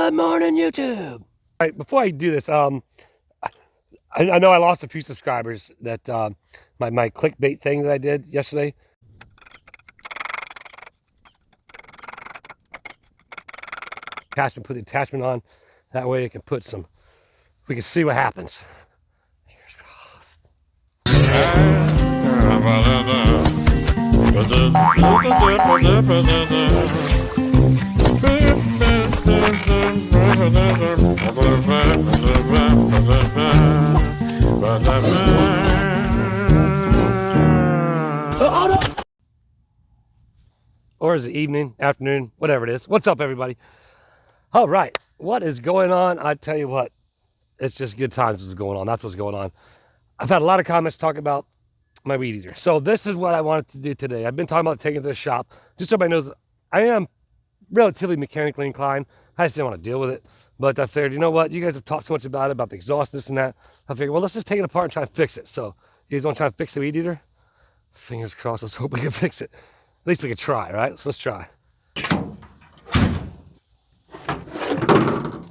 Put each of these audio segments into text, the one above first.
Good morning, YouTube. All right, before I do this, I know I lost a few subscribers that my clickbait thing that I did yesterday. Attachment, put the attachment on. That way it can put some. We can see what happens. Fingers crossed. Or is it evening, afternoon, whatever it is. What's up, everybody? All right, what is going on? I tell you what, it's just good times is going on. That's what's going on. I've had a lot of comments talk about my weed eater. So this is what I wanted to do today. I've been talking about taking it to the shop. Just so everybody knows, I am relatively mechanically inclined. I just didn't want to deal with it. But I figured, you know what? You guys have talked so much about the exhaust, this and that. I figured, well, let's just take it apart and try and fix it. So you guys want to try and fix the weed eater? Fingers crossed. Let's hope we can fix it. At least we can try, right? So let's try.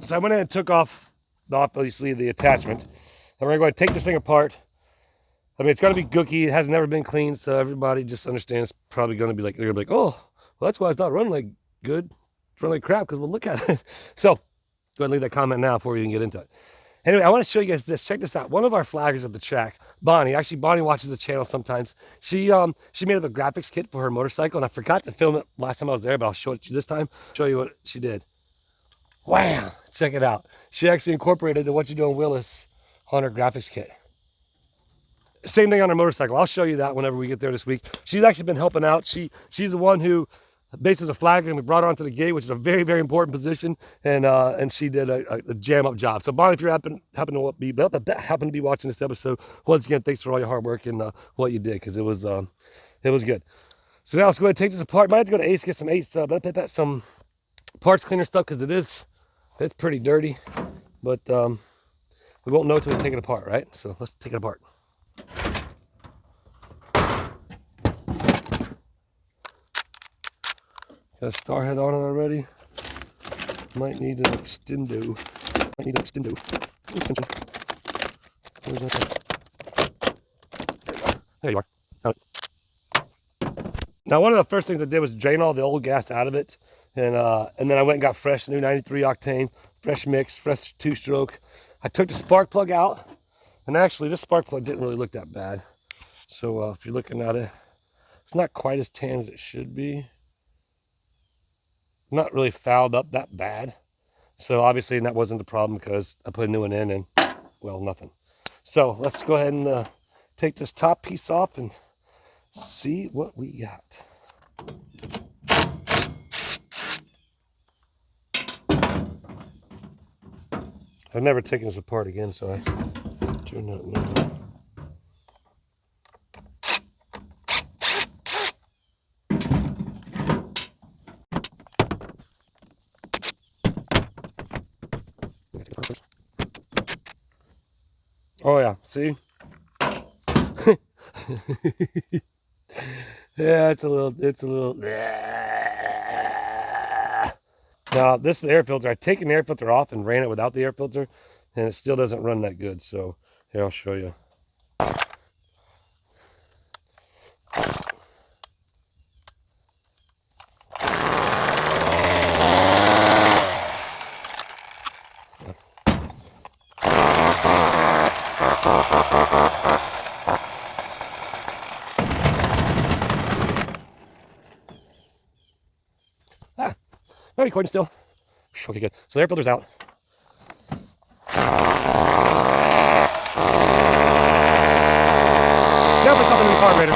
So I went ahead and took off, obviously, the attachment. And we're going to take this thing apart. I mean, it's got to be gooky. It has never been cleaned, so everybody just understands. It's probably going to be like, they're going to be like, oh, well, that's why it's not running like good. It's running like crap because we'll look at it. So go ahead and leave that comment now before we even get into it. Anyway, I want to show you guys this. Check this out. One of our flaggers at the track, Bonnie. Actually, Bonnie watches the channel sometimes. She made up a graphics kit for her motorcycle, and I forgot to film it last time I was there, but I'll show it to you this time. Show you what she did. Wow! Check it out. She actually incorporated the What You Doing Willis on her graphics kit. Same thing on her motorcycle. I'll show you that whenever we get there this week. She's actually been helping out. She's the one who based as a flagger, and we brought her onto the gate, which is a very, very important position, and she did a jam-up job. So, Bonnie, if you happen to be watching this episode, once again, thanks for all your hard work and what you did, because it was good. So now let's go ahead and take this apart. Might have to go to Ace, get some parts cleaner stuff, because it's pretty dirty, but we won't know until we take it apart, right? So let's take it apart. Got a star head on it already. Might need an extendo. Extension. Where's that? There you are. Got it. Now, one of the first things I did was drain all the old gas out of it, and then I went and got fresh new 93 octane, fresh mix, fresh two-stroke. I took the spark plug out, and actually this spark plug didn't really look that bad. So if you're looking at it, it's not quite as tan as it should be. Not really fouled up that bad. So obviously that wasn't the problem, because I put a new one in and, well, nothing. So let's go ahead and take this top piece off and see what we got. I've never taken this apart again, so I do not know. Oh yeah, see? Yeah, it's a little. Now, this is the air filter. I've taken the air filter off and ran it without the air filter, and it still doesn't run that good. So here, I'll show you. I'm recording still. Okay, good. So the air filter's out. Now for something in the carburetor.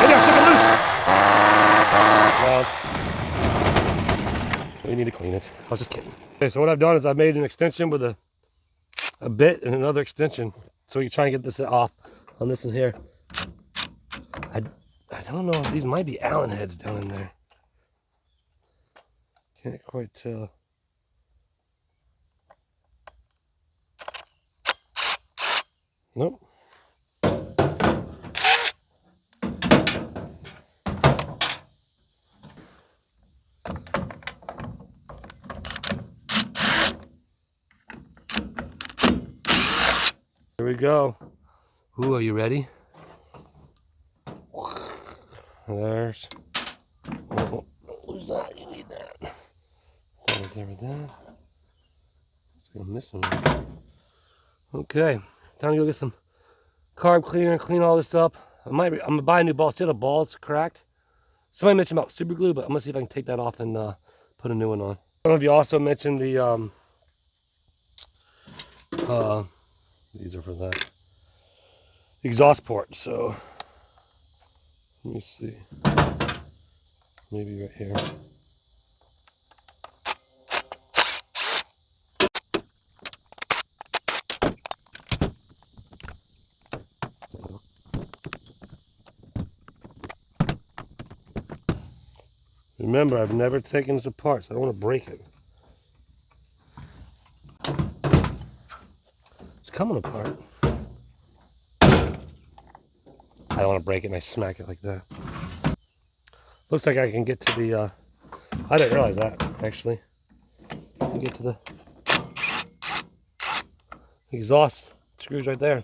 Maybe I shook it loose. Well, we need to clean it. I was just kidding. Okay, so what I've done is I've made an extension with a bit and another extension, so we can try and get this off on this one here. I don't know if these might be Allen heads down in there. Can't quite tell. Nope. go. Ooh, are you ready? There's. Oh, who's that? You need that. Right there with that. It's gonna miss one. Okay, time to go get some carb cleaner and clean all this up. I'm gonna buy a new ball. See the ball's cracked. Somebody mentioned about super glue, but I'm gonna see if I can take that off and put a new one on. Some of you also mentioned the these are for that exhaust port. So let me see, maybe right here. Remember, I've never taken this apart, so I don't want to break it. It's coming apart. I don't want to break it, and I smack it like that. Looks like I can get to the, I didn't realize that, actually. I can get to the exhaust screws right there.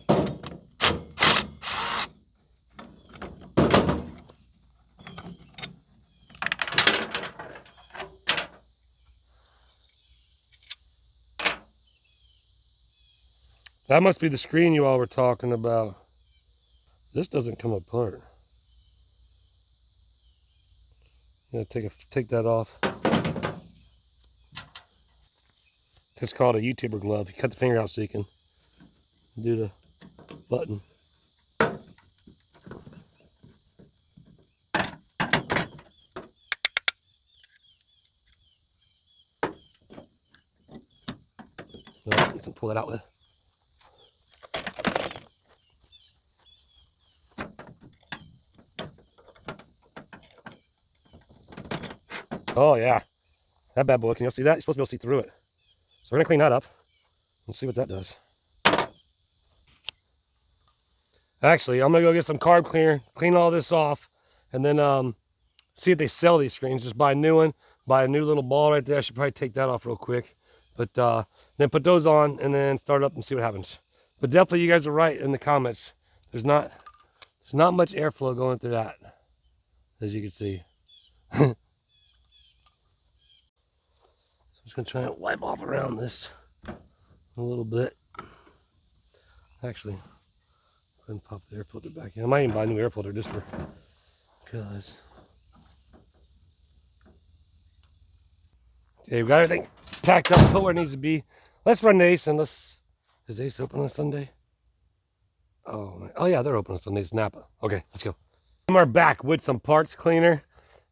That must be the screen you all were talking about. This doesn't come apart. Yeah, take that off. It's called a YouTuber glove. You cut the finger out so you can do the button. No, let's pull that out with. Oh yeah, that bad boy. Can you see that? You're supposed to be able to see through it. So we're gonna clean that up and see what that does. Actually, I'm gonna go get some carb cleaner, clean all this off, and then see if they sell these screens. Just buy a new one, buy a new little ball right there. I should probably take that off real quick, but then put those on and then start up and see what happens. But definitely, you guys are right in the comments. There's not much airflow going through that, as you can see. I'm just gonna try and wipe off around this a little bit. Actually, go ahead and pop the air filter back in. I might even buy a new air filter just for because. Okay, we've got everything packed up, put where it needs to be. Let's run to Ace and let's. Is Ace open on Sunday? Oh yeah, they're open on Sunday. It's Napa. Okay, let's go. We're back with some parts cleaner,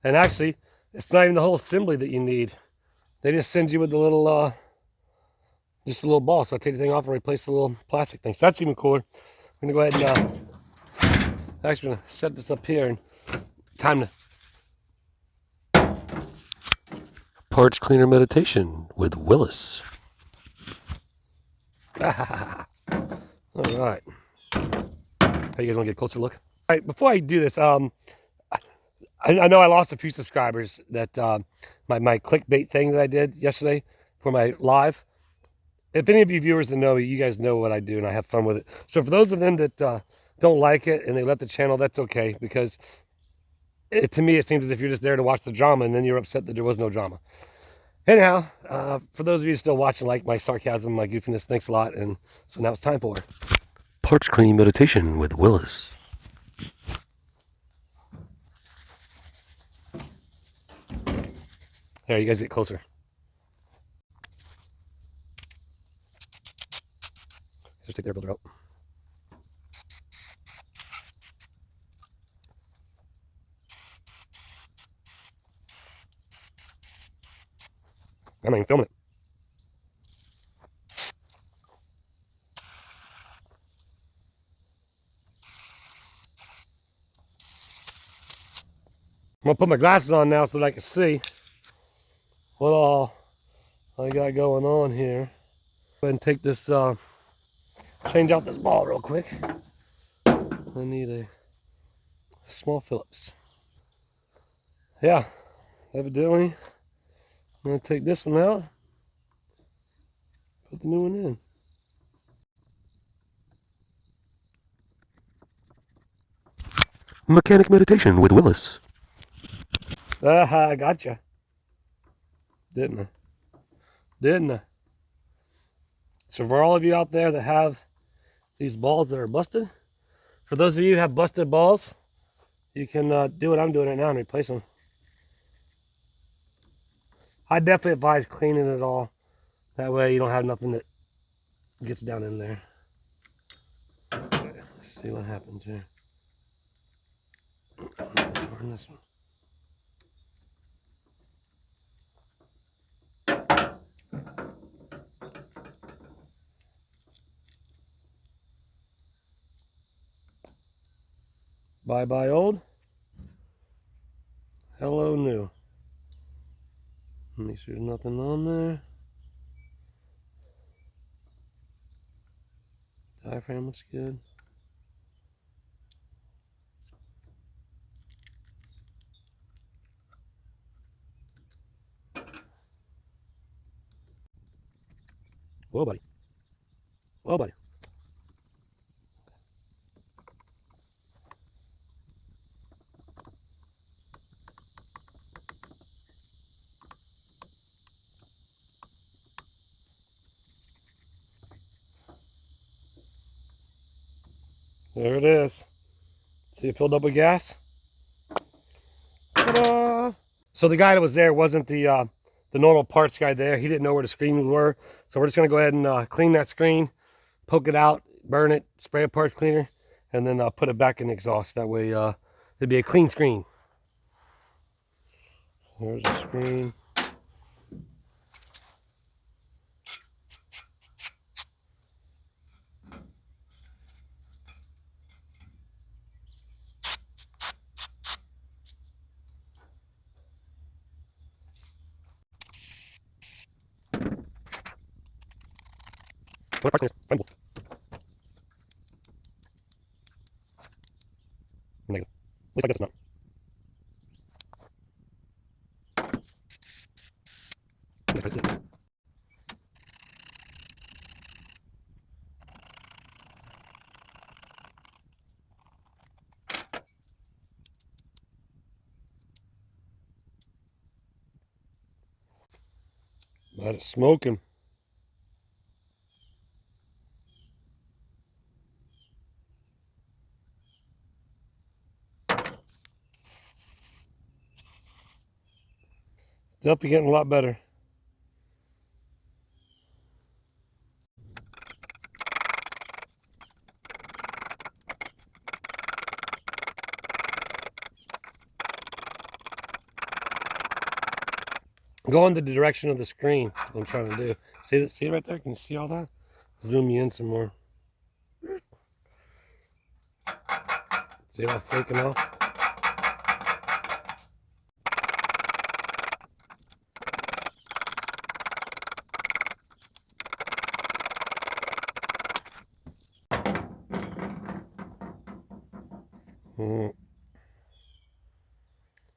and actually, it's not even the whole assembly that you need. They just send you with the little, just a little ball. So I take the thing off and replace the little plastic thing. So that's even cooler. I'm gonna go ahead and actually gonna set this up here and time to. Parts cleaner meditation with Willis. All right. How you guys want to get a closer look? All right, before I do this, I know I lost a few subscribers that my clickbait thing that I did yesterday for my live. If any of you viewers that know me, you guys know what I do and I have fun with it. So for those of them that don't like it and they left the channel, that's okay, because to me it seems as if you're just there to watch the drama and then you're upset that there was no drama. Anyhow, for those of you still watching, like my sarcasm, my goofiness, thanks a lot. And so now it's time for parts cleaning meditation with Willis. There, you guys get closer. Just take the air filter out. I'm not even filming it. I'm gonna put my glasses on now so that I can see what all I got going on here. Go ahead and take this, change out this ball real quick. I need a small Phillips. Yeah, evidently, I'm gonna take this one out, put the new one in. Mechanic Meditation with Willis. I gotcha. Didn't I? Didn't I? So for all of you out there that have these balls that are busted, for those of you who have busted balls, you can do what I'm doing right now and replace them. I definitely advise cleaning it all. That way you don't have nothing that gets down in there. Okay, let's see what happens here. Turn this one. Bye bye old. Hello new. Make sure there's nothing on there. Diaphragm looks good. Whoa, buddy. Whoa, buddy. There it is. See it filled up with gas? Ta-da! So the guy that was there wasn't the normal parts guy there. He didn't know where the screens were. So we're just going to go ahead and clean that screen, poke it out, burn it, spray a parts cleaner, and then put it back in the exhaust. That way it'd be a clean screen. There's the screen. What parts cleaners? Fine. Negative. At least I guess it's not. That's it. Let it smoke him. Definitely getting a lot better. Go in the direction of the screen. That's what I'm trying to do. See it right there? Can you see all that? Zoom you in some more. See it all flaking off?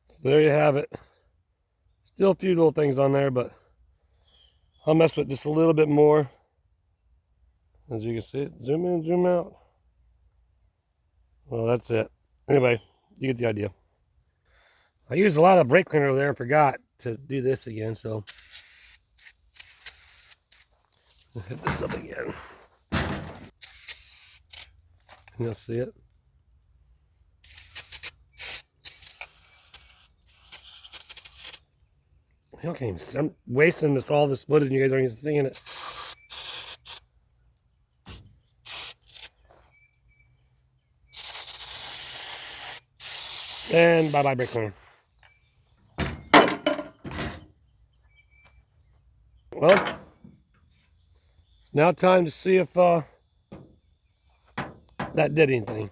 So there you have it. Still a few little things on there, but I'll mess with just a little bit more. As you can see it, zoom in, zoom out. Well, that's it. Anyway, you get the idea. I used a lot of brake cleaner over there and forgot to do this again, so I'll hit this up again. You'll see it. Okay, I'm wasting all this footage and you guys aren't even seeing it. And bye-bye brake cleaner. Well, it's now time to see if that did anything.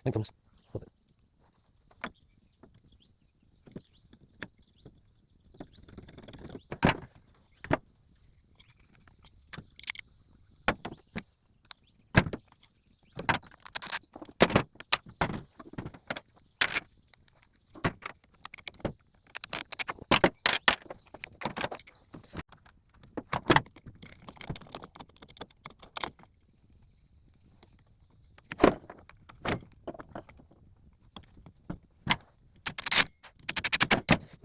Thankfulness.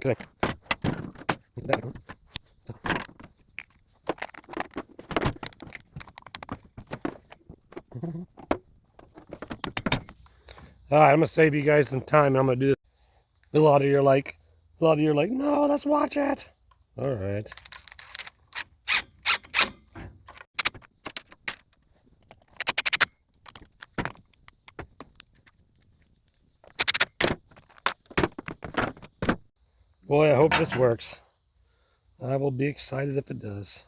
Okay. All right, I'm gonna save you guys some time. I'm gonna do this. A lot of you are like, no, let's watch it. All right. Boy, I hope this works. I will be excited if it does.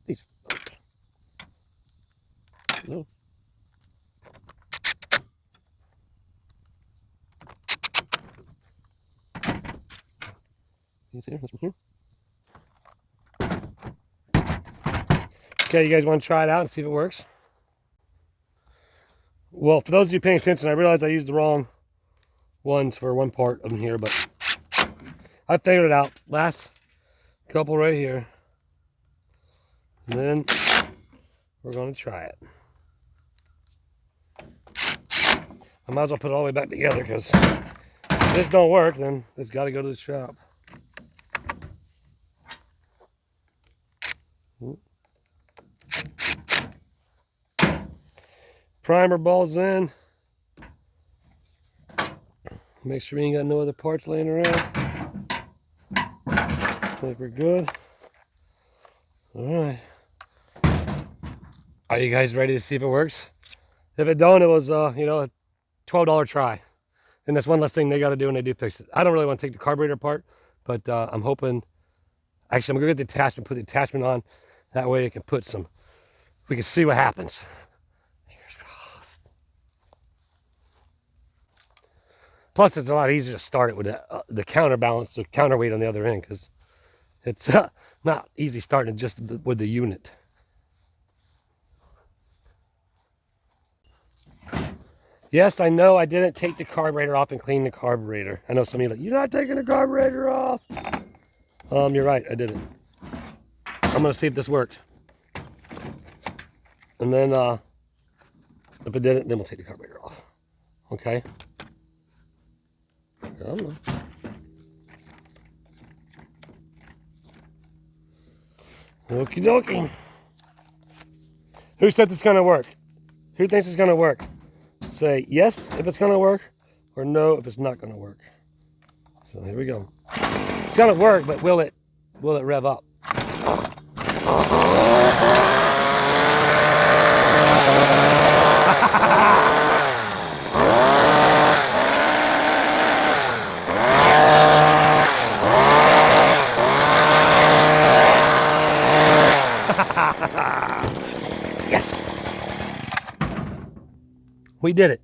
These. No. Okay, you guys want to try it out and see if it works? Well, for those of you paying attention, I realized I used the wrong ones for one part of them here, but I figured it out. Last couple right here. And then we're going to try it. I might as well put it all the way back together because if this don't work, then it's got to go to the shop. Primer ball's in. Make sure we ain't got no other parts laying around. I think we're good. All right. Are you guys ready to see if it works? If it don't, it was a $12 try. And that's one less thing they got to do when they do fix it. I don't really want to take the carburetor apart, but I'm hoping. Actually, I'm gonna get the attachment, put the attachment on. That way, it can put some. We can see what happens. Fingers crossed. Plus, it's a lot easier to start it with the counterbalance, the counterweight on the other end, because it's not easy starting it just with the unit. Yes, I know I didn't take the carburetor off and clean the carburetor. I know some of you are like, you're not taking the carburetor off. You're right, I didn't. I'm gonna see if this worked. And then if it didn't, then we'll take the carburetor off. Okay? I don't know. Okie dokie. Who says it's gonna work? Who thinks it's gonna work? Say yes if it's gonna work, or no if it's not gonna work. So here we go. It's gonna work, but will it rev up? Yes! We did it.